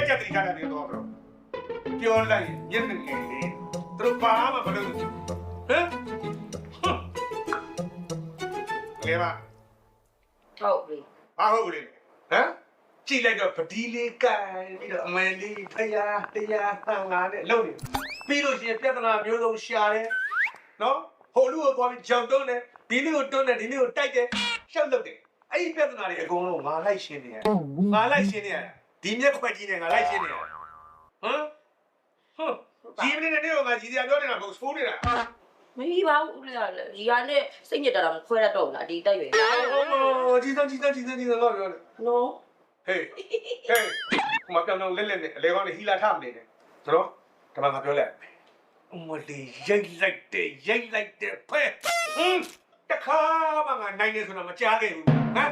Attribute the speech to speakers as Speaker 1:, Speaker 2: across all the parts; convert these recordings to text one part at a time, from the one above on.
Speaker 1: ကြက်တိခါတယ်တော့ဘရောပြောလိုက်ညနေငယ်လေးသူတို့ဘာမှမလုပ်ဘူးဟမ်လေပါ
Speaker 2: ဟုတ်ပြီ
Speaker 1: ဘာဟုတ်ပြီဟမ်ကြည့်လိုက်တော့ပဒီလေးကန်ပြီးတော့အမန်လေးဖယားတရားဟန်လာနဲ့လုံနေပြီးလို့ရှိရင်ပြဿနာမျိုးစုံရှာတယ်နော်ဟိုလူကိုသွားပြီးကြောင်တုံးတယ်ဒီလူကိုတွန်းတယ်ဒီလူကိုတိုက်တယ်ရှောက်လုပ်တယ်အဲ့ဒီပြဿနာတွေအကုန်လုံးငါလိုက်ရှင်းနေရတယ်ငါလိုက်ရှင်းနေရဒီမျက်ခွက်ကြီးနဲ့ငါလိုက်ရှင်းနေရဟမ်ဒီမင်းနဲ့တော့ငါကြီးစရာပြောနေတာမဟုတ်စဖိုးနေတာ
Speaker 2: မကြီးပါဘူးဦးလေးကလည်းဒီကနဲ့စိတ်ညစ်တာတော့မခွဲတတ်တော့ဘူးလားဒီတိုက်ရွယ်
Speaker 1: ကြီးသားငါပြောတယ်
Speaker 2: နော်
Speaker 1: ဟေးမပြောင်းတော့လက်နဲ့အလဲကောင်းနဲ့ဟီလာထမနေနဲ့ဆိုတော့ဒီမှာငါပြောလိုက်အမလေးရိုက်လိုက်တဲ့ဖဲတခါမှငါနိုင်နေဆိုတော့မကြားခဲ့ဘူးဟမ်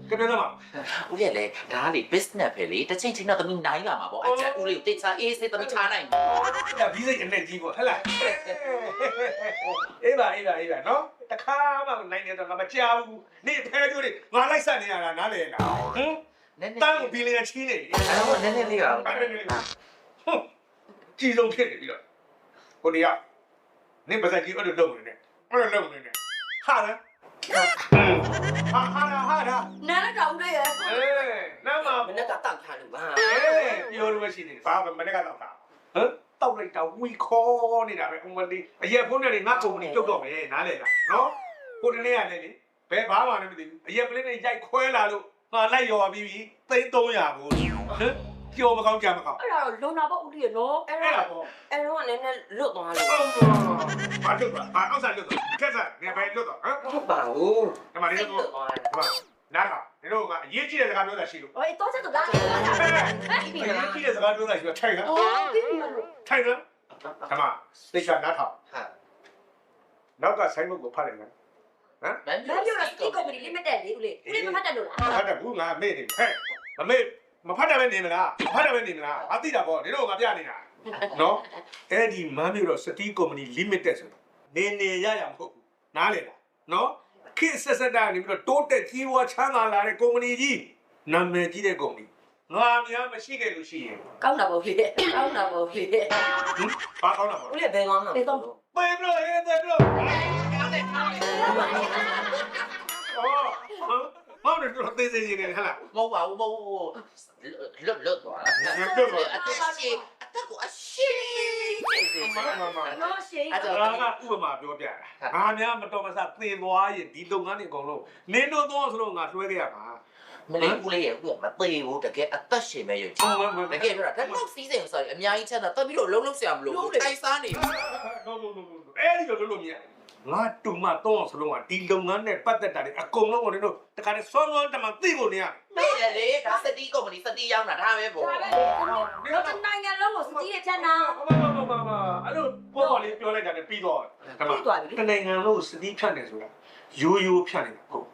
Speaker 1: ကပြောတော့
Speaker 3: ဦးရဲ့လေဒါကလေ business ပဲလေတစ်ချိန်ချိန်တော့သမီးနိုင်လာမှာပေါ့အဲ့ကျဦးလေးကိုတိတ်ချအေးစေးသမီးချနိုင်
Speaker 1: တယ်ဒါဘီးစိတ်အနေကြီးပေါ့ဟဲ့လားအေးပါနော်တခါမှနိုင်နေတော့ငါမကြားဘူးနေဖဲပြောတွေငါလိုက်ဆက်နေရတာနားလေလားဟမ်တန်းဘီလီယံချင်းနေ
Speaker 3: အဲ့တော့နည်းနည်းလေးပါ
Speaker 1: ကြည်ဆုံးဖြစ်နေပြီတော့ကိုနေရနေပါစကြီးအဲ့လိုလုပ်နေတယ်ဟာလားဟာ
Speaker 2: နားလည်းကောင်းတယ်ရဲ့
Speaker 1: နားမှာ
Speaker 3: မနေ့ကတောက်ထားလို့ပါ
Speaker 1: ပြောလို့မရှိသေးဘူးဘာမနေ့ကတောက်တာဟမ်တောက်လိုက်တာဝီခေါ်နေတာပဲဥမလေးအရက်ဖုန်းနဲ့ငါကုမ္ပဏီတုတ်တော့မယ်နားလေလားနော်ကိုတနေ့ရတယ်လေဘယ်ဘာမှလည်းမသိဘူးအရက်ပလင်းနဲ့ရိုက်ခွဲလာလို့ငါလိုက်ရော်ပြီးပြီ300ဘူးဟမ်ကြော်မကောင်းကြမကောင်း
Speaker 2: အဲ့ဒါတော့လုံတာပေါ့ဦးလေးနော်
Speaker 1: အဲ့ဒါပေါ့
Speaker 2: အဲ့တော့နည်းနည်းလွတ်သွားလို့
Speaker 1: ဘာလွတ်သွားဘာအောက်ဆိုင်လွတ်သွားခက်စားနေပဲလွတ်သွားဟမ်
Speaker 3: ဟုတ်ပါဘူး
Speaker 1: ဒီမှာနေတော့ဒီမှာနားကဒီလိုကအရေးကြီးတဲ့စကားပြောတာရှိလို့
Speaker 2: အေးတော့ချက်တော့လား
Speaker 1: အရေးကြီးတဲ့စကားပြောတာရှိတော့ထိုင်လားထိုင်လားဒီမှာသိချာနားထောင်နောက်ကဆိုင်ဘုတ်ကိုဖတ်တယ်နော်
Speaker 3: ဟမ်
Speaker 2: မင်းပြောတာဒီကုမ္ပဏီ limited လေဦးလေးမဖတ်တတ်လို့လား
Speaker 1: ဖတ်တယ်ဘူးငါမေ့နေဟဲ့မမေ့မဖတ်တယ်ပဲနေမလားမဖတ်တယ်ပဲနေမလားအသိတာပေါ့ဒီတော့ငါပြနေတာနော်အဲ့ဒီမမ်းမျိုးတော့စတီးကုမ္ပဏီ limited ဆိုနေရမဟုတ်ဘူးနားလေလားနော်ခေတ်ဆက်တာနေပြီးတော့တိုးတက်ကြီးဝါချမ်းသာလာတဲ့ကုမ္ပဏီကြီးနာမည်ကြီးတဲ့ကုမ္ပဏီငါများမရှိခဲ့လို့ရှိရင်
Speaker 2: ကောင်းတာပေါ့ဖြစ်ကောင်းတာပေါ့ဖြစ်
Speaker 1: ဘာကောင်းတာပေါ့
Speaker 3: ဦးလေးဘယ်ကောင်းတာ
Speaker 2: လဲတော့
Speaker 1: ပဲဘလို့ရေးတယ်ဘလို့ဟောတယ်တော့သေးသေးနေဟဲ့လား
Speaker 3: မဟုတ်ပါဘူးလွတ်သွားတာအတက်ကိုအရှိ
Speaker 2: နော်ရှိ
Speaker 1: အဲ့ဒါကဥပမာပြောပြတာငါများမတော်မဆသေသွားရင်ဒီလုပ်ငန်းတွေအကုန်လုံးနင်းတို့တော့ဆိုတော့ငါလွှဲခဲ့ရမှာ
Speaker 3: မလေးဦးလေးရဲ့ဦးကမသေးဘူးတကယ်အသက်ရှင်မဲ့ရုပ်တကယ်ပြောတာဒါတော့စီးစိမ်ဆိုရင်အများကြီးချက်တာတက်ပြီးတော့လုံးဆရာမလို့ထိုင်စားနေ
Speaker 1: အဲ့ဒီလိုလုပ်မြင်ငါတူမတော့ဆိုတော့ဒီလုပ်ငန်းနဲ့ပတ်သက်တာတွေအကုန်လုံးကိုတို့တခါတည်းစောတမသိဖို့နေရ
Speaker 3: မေ့တယ်လေဒါစတီးကုမ္ပဏီစတီးရောက်တာဒါပဲပေါ့
Speaker 2: တော့နိုင်ငံလုံးကိုစတီးရဲ့ချက်နာ
Speaker 1: အဲ့လိုပေါ်လေးပြောလိုက်တာနဲ့ပြီးတော့တနိုင်ငံလုံးစတီးဖြတ်နေဆိုတာရိုးဖြတ်နေတာဟုတ်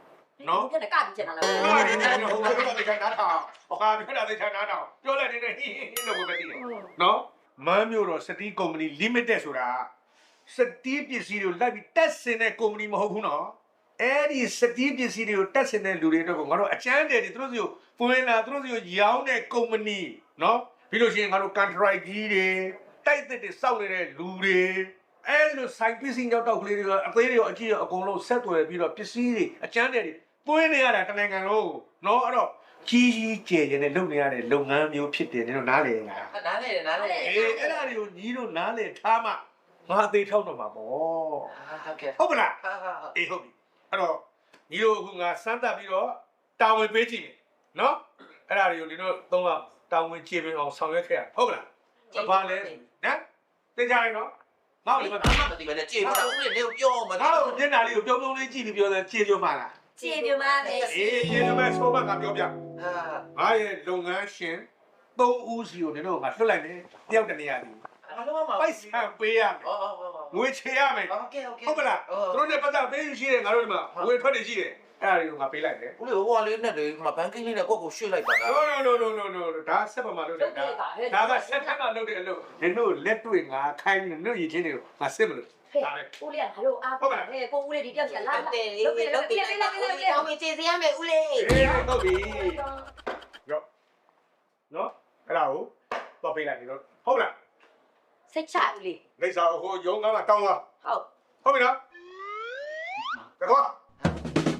Speaker 1: နော်
Speaker 2: ပြက်ကပြီးချက်နာလား
Speaker 1: ဟိုကတော့ဒီကနားထောင်ဘာဖြစ်တာလဲချာနားထောင်ပြောလိုက်နေတဲ့ဟင်းလို့ပဲတည်တယ်နော်မမ်းမျိုးတော့စတီးကုမ္ပဏီ limited ဆိုတာစတီးပစ္စည်းတွေလိုက်ပြီးတက်ဆင်တဲ့ကုမ္ပဏီမဟုတ်ဘူးနော်အဲ့ဒီစတီးပစ္စည်းတွေကိုတက်ဆင်တဲ့လူတွေတော့ငါတို့အချမ်းတယ်သူတို့စီကိုပွင့်လာသူတို့စီကိုရောင်းတဲ့ကုမ္ပဏီနော်ပြီးလို့ရှိရင်ငါတို့ contract ကြီးတွေတိုက်သက်တွေစောက်နေတဲ့လူတွေအဲ့ဒီလိုဆိုင်ပစ္စည်းရောက်တော့ကလေးတွေကအသေးတွေရောအကြီးရောအကုန်လုံးဆက်သွယ်ပြီးတော့ပစ္စည်းတွေအချမ်းတယ်တွေပွင့်နေရတာတနိုင်ငံလုံးနော်အဲ့တော့ကြီးကျယ်ကျယ်နဲ့လုပ်နေရတဲ့လုပ်ငန်းမျိုးဖြစ်တယ်တို့နားလည်လား
Speaker 3: နားလည်
Speaker 1: အေးအဲ့ဒါတွေကိုညီးတို့နားလည်ထားမှငါအသေးထောက်တော့မှာပေါ့
Speaker 3: ဟုတ်ကဲ့
Speaker 1: ဟုတ်ပါလားအေးဟုတ်ပြီအဲ့တော့ညီတို့အခုငါစမ်းသပ်ပြီးတော့တာဝန်ပေးကြည့်မယ်နော်အဲ့ဒါတွေကိုညီတို့သုံးလောက်တာဝန်ကြည့်ပြီးအောင်ဆောင်ရွက်ခဲ့ရဟုတ်ကလားဘာလဲနော်သိကြရင်နော်ငါ့ကို
Speaker 3: မသိပဲနဲ့ကြည့်ပါဦးလေနေပြောမှာ
Speaker 1: ငါ့ကိုမျက်နှာလေးကိုပြုံးလေးကြည့်ပြီးပြောတယ်ကြည့်ပြောပါလား
Speaker 2: ကြည့်ပြပါမယ်
Speaker 1: အေးကြည့်လို့ပဲဆိုပါငါပြောပြငါရဲ့လုပ်ငန်းရှင်3ဦးစီကိုညီတို့ငါလွှတ်လိုက်တယ်တယောက်တနေရာစီပိုက်ဆံပေးရမယ်ငွေချေရမယ်ဟုတ်ကလားသူတို့လည်းပတ်သက်ပေးရှိတယ်ငါတို့ဒီမှာငွေထွက်နေရှိတယ်အဲ့ဒါတွေကိုငါပေးလိုက်တယ်
Speaker 3: ဦးလေးဟိုကလေးနဲ့လေမဘန်ကင်းလေးနဲ့ကိုယ့်ကိုရွှေ့လိုက်ပါလား
Speaker 1: no ဒါဆက်ပါမလို့တယ်ဒါကဆက်ထပ်မှလုပ်တဲ့အလုပ်ဒီတို့လက်တွေ့ငါခိုင်းနေတို့ရည်ချင်းတွေကိုငါစစ်မလို့
Speaker 2: ဒါပဲဦးလေးကဘာလို့အားကိုဟဲ့ကိုဦးလေးဒီတက်ချက်လာလုပ်ပြီ
Speaker 3: တောင်းဝင်ကျေးဇူးရမယ်ဦးလေး
Speaker 1: ဟုတ်ပြီရောနော်အဲ့ဒါ ဒါကိုတော့ပေးလိုက်ပြီတော့ဟုတ်လား
Speaker 2: စိတ်ချပြီလေ
Speaker 1: လိမ့်စာဟိုရုံးကတောင်းသွား
Speaker 2: ဟုတ်
Speaker 1: ဟုတ်ပြီနော်ကဲတော့